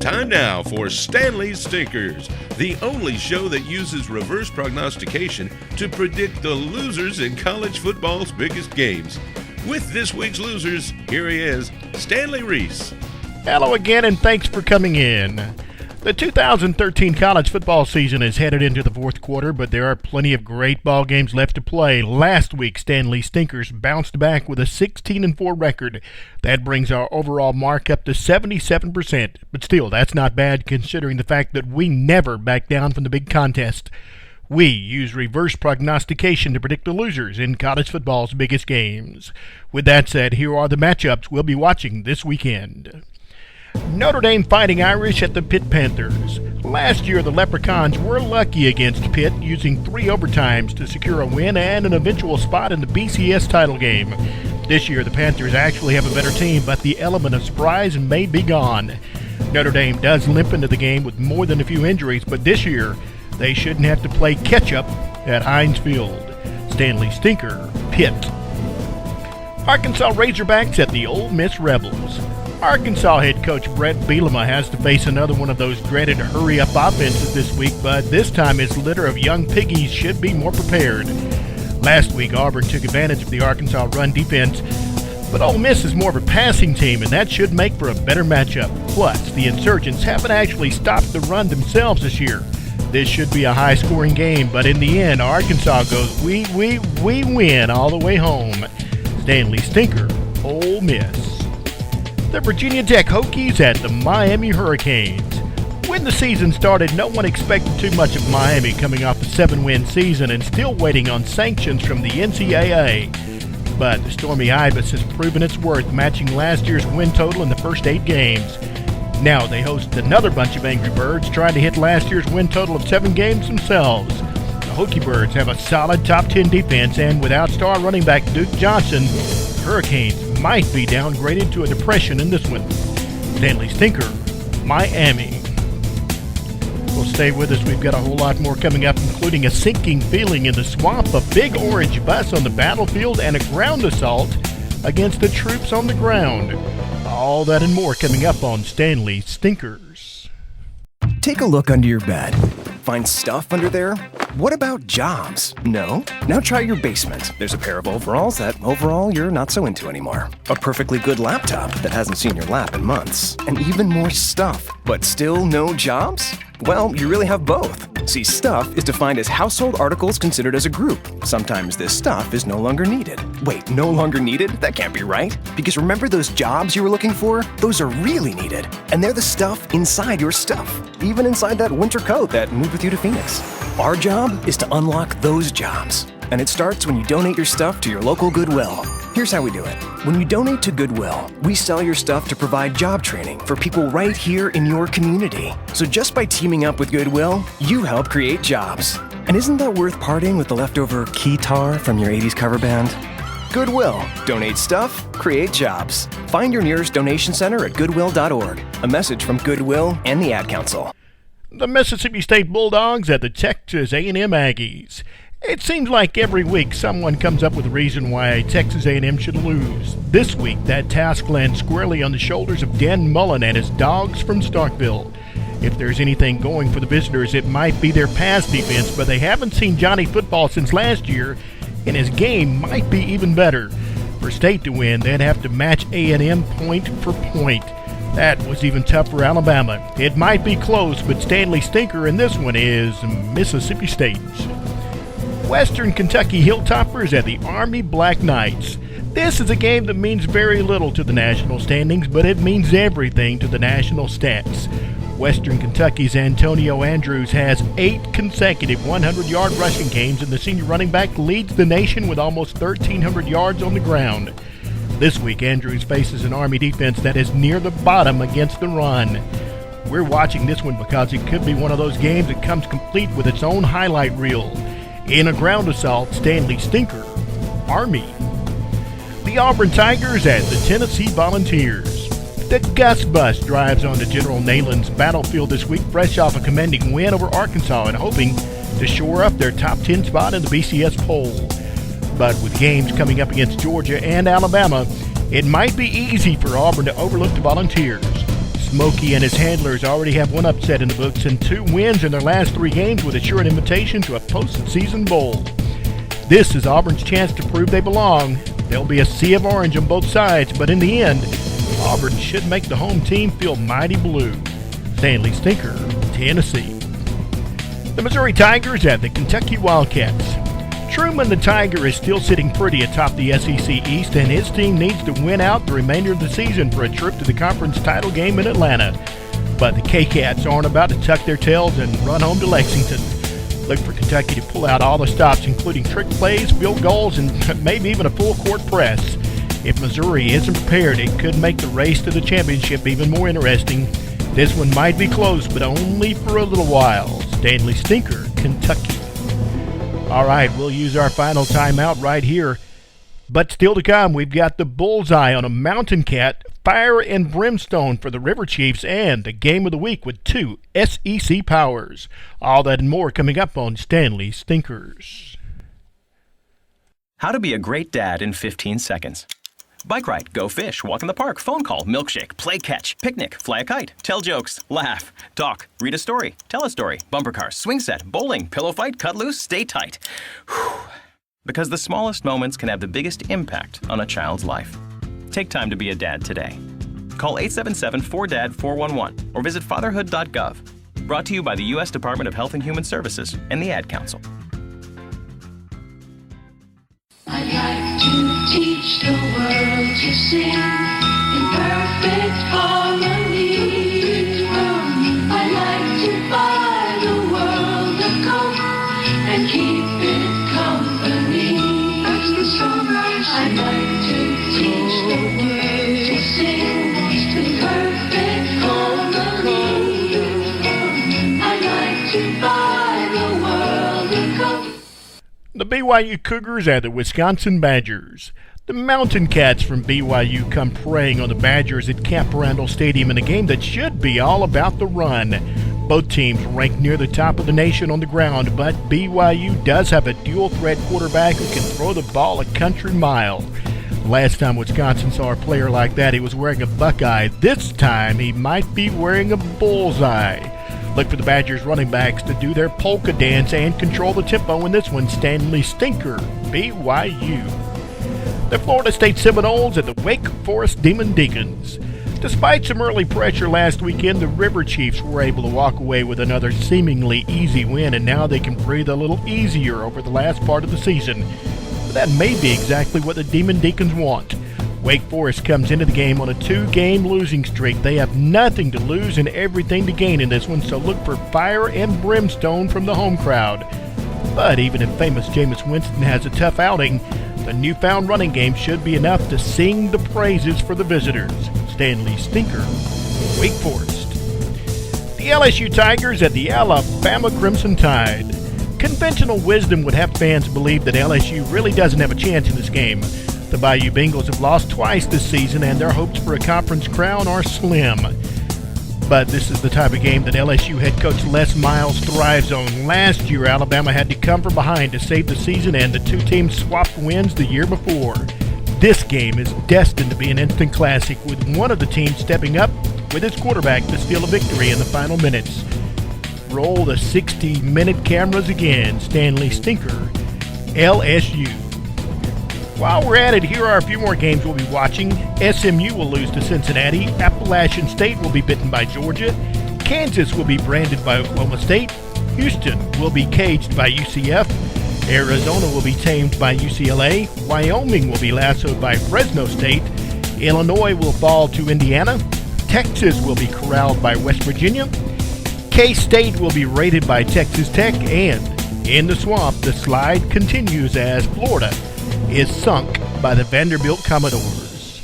Time now for Stanley's Stinkers, the only show that uses reverse prognostication to predict the losers in college football's biggest games. With this week's losers, here he is, Stanley Reese. Hello again, and thanks for coming in. The 2013 college football season is headed into the fourth quarter, but there are plenty of great ball games left to play. Last week, Stanley Stinkers bounced back with a 16-4 record. That brings our overall mark up to 77%, but still, that's not bad considering the fact that we never back down from the big contest. We use reverse prognostication to predict the losers in college football's biggest games. With that said, here are the matchups we'll be watching this weekend. Notre Dame Fighting Irish at the Pitt Panthers. Last year, the Leprechauns were lucky against Pitt, using 3 overtimes to secure a win and an eventual spot in the BCS title game. This year, the Panthers actually have a better team, but the element of surprise may be gone. Notre Dame does limp into the game with more than a few injuries, but this year, they shouldn't have to play catch-up at Heinz Field. Stanley Stinker, Pitt. Arkansas Razorbacks at the Ole Miss Rebels. Arkansas head coach Brett Bielema has to face another one of those dreaded hurry-up offenses this week, but this time his litter of young piggies should be more prepared. Last week, Auburn took advantage of the Arkansas run defense, but Ole Miss is more of a passing team, and that should make for a better matchup. Plus, the Insurgents haven't actually stopped the run themselves this year. This should be a high-scoring game, but in the end, Arkansas goes, we win all the way home. Stanley Stinker, Ole Miss. The Virginia Tech Hokies at the Miami Hurricanes. When the season started, no one expected too much of Miami, coming off a 7-win season and still waiting on sanctions from the NCAA. But the Stormy Ibis has proven its worth, matching last year's win total in the first 8 games. Now they host another bunch of Angry Birds trying to hit last year's win total of 7 games themselves. The Hokie Birds have a solid top 10 defense, and without star running back Duke Johnson, Hurricanes might be downgraded to a depression in this one. Stanley Stinker, Miami. Well, stay with us. We've got a whole lot more coming up, including a sinking feeling in the swamp, a big orange bus on the battlefield, and a ground assault against the troops on the ground. All that and more coming up on Stanley Stinkers. Take a look under your bed. Find stuff under there? What about jobs? No? Now try your basement. There's a pair of overalls that overall you're not so into anymore. A perfectly good laptop that hasn't seen your lap in months. And even more stuff. But still no jobs? Well, you really have both. See, stuff is defined as household articles considered as a group. Sometimes this stuff is no longer needed. Wait, no longer needed? That can't be right. Because remember those jobs you were looking for? Those are really needed. And they're the stuff inside your stuff. Even inside that winter coat that moved with you to Phoenix. Our job is to unlock those jobs. And it starts when you donate your stuff to your local Goodwill. Here's how we do it. When you donate to Goodwill, we sell your stuff to provide job training for people right here in your community. So just by teaming up with Goodwill, you help create jobs. And isn't that worth parting with the leftover keytar from your 80s cover band? Goodwill. Donate stuff, create jobs. Find your nearest donation center at goodwill.org. A message from Goodwill and the Ad Council. The Mississippi State Bulldogs at the Texas A&M Aggies. It seems like every week someone comes up with a reason why Texas A&M should lose. This week, that task lands squarely on the shoulders of Dan Mullen and his Dogs from Starkville. If there's anything going for the visitors, it might be their pass defense, but they haven't seen Johnny football since last year, and his game might be even better. For State to win, they'd have to match A&M point for point. That was even tough for Alabama. It might be close, but Stanley Stinker in this one is Mississippi State. Western Kentucky Hilltoppers at the Army Black Knights. This is a game that means very little to the national standings, but it means everything to the national stats. Western Kentucky's Antonio Andrews has 8 consecutive 100-yard rushing games, and the senior running back leads the nation with almost 1,300 yards on the ground. This week, Andrews faces an Army defense that is near the bottom against the run. We're watching this one because it could be one of those games that comes complete with its own highlight reel. In a ground assault, Stanley Stinker, Army. The Auburn Tigers at the Tennessee Volunteers. The Gus Bus drives onto General Neyland's battlefield this week, fresh off a commanding win over Arkansas and hoping to shore up their top 10 spot in the BCS poll. But with games coming up against Georgia and Alabama, it might be easy for Auburn to overlook the Volunteers. Smokey and his handlers already have one upset in the books and 2 wins in their last 3 games with a sure invitation to a postseason bowl. This is Auburn's chance to prove they belong. There'll be a sea of orange on both sides, but in the end, Auburn should make the home team feel mighty blue. Stanley Stinker, Tennessee. The Missouri Tigers at the Kentucky Wildcats. Truman the Tiger is still sitting pretty atop the SEC East, and his team needs to win out the remainder of the season for a trip to the conference title game in Atlanta. But the K-Cats aren't about to tuck their tails and run home to Lexington. Look for Kentucky to pull out all the stops, including trick plays, field goals, and maybe even a full-court press. If Missouri isn't prepared, it could make the race to the championship even more interesting. This one might be close, but only for a little while. Stanley Stinker, Kentucky. All right, we'll use our final timeout right here. But still to come, we've got the bullseye on a Mountain Cat, fire and brimstone for the River Chiefs, and the game of the week with 2 SEC powers. All that and more coming up on Stanley Stinkers. How to be a great dad in 15 seconds. Bike ride, go fish, walk in the park, phone call, milkshake, play catch, picnic, fly a kite, tell jokes, laugh, talk, read a story, tell a story, bumper cars, swing set, bowling, pillow fight, cut loose, stay tight. Whew. Because the smallest moments can have the biggest impact on a child's life. Take time to be a dad today. Call 877-4DAD-411 or visit fatherhood.gov. Brought to you by the U.S. Department of Health and Human Services and the Ad Council. I'd like to teach the world to sing in perfect harmony. I'd like to buy the world a coat and keep it company. That's the song I'd like to teach the world to sing in perfect harmony. I'd like to buy the world a coat. The BYU Cougars at the Wisconsin Badgers. The Mountain Cats from BYU come preying on the Badgers at Camp Randall Stadium in a game that should be all about the run. Both teams rank near the top of the nation on the ground, but BYU does have a dual-threat quarterback who can throw the ball a country mile. Last time Wisconsin saw a player like that, he was wearing a Buckeye. This time, he might be wearing a bullseye. Look for the Badgers running backs to do their polka dance and control the tempo in this one. Stanley Stinker, BYU. The Florida State Seminoles at the Wake Forest Demon Deacons. Despite some early pressure last weekend, the River Chiefs were able to walk away with another seemingly easy win, and now they can breathe a little easier over the last part of the season. But that may be exactly what the Demon Deacons want. Wake Forest comes into the game on a 2-game losing streak. They have nothing to lose and everything to gain in this one, so look for fire and brimstone from the home crowd. But even if famous Jameis Winston has a tough outing, the newfound running game should be enough to sing the praises for the visitors. Stanley Stinker, Wake Forest. The LSU Tigers at the Alabama Crimson Tide. Conventional wisdom would have fans believe that LSU really doesn't have a chance in this game. The Bayou Bengals have lost twice this season, and their hopes for a conference crown are slim. But this is the type of game that LSU head coach Les Miles thrives on. Last year, Alabama had to come from behind to save the season, and the two teams swapped wins the year before. This game is destined to be an instant classic, with one of the teams stepping up with its quarterback to steal a victory in the final minutes. Roll the 60-minute cameras again. Stanley Stinker, LSU. While we're at it, here are a few more games we'll be watching. SMU will lose to Cincinnati. Appalachian State will be bitten by Georgia. Kansas will be branded by Oklahoma State. Houston will be caged by UCF. Arizona will be tamed by UCLA. Wyoming will be lassoed by Fresno State. Illinois will fall to Indiana. Texas will be corralled by West Virginia. K-State will be raided by Texas Tech. And in the swamp, the slide continues as Florida is sunk by the Vanderbilt Commodores.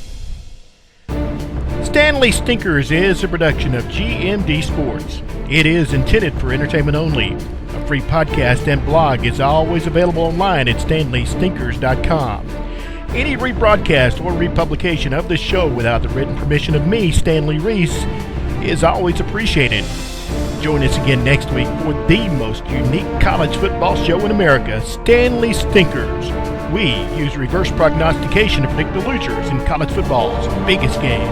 Stanley Stinkers is a production of GMD Sports. It is intended for entertainment only. A free podcast and blog is always available online at stanleystinkers.com. Any rebroadcast or republication of this show without the written permission of me, Stanley Reese, is always appreciated. Join us again next week for the most unique college football show in America, Stanley Stinkers. We use reverse prognostication to predict the losers in college football's biggest games.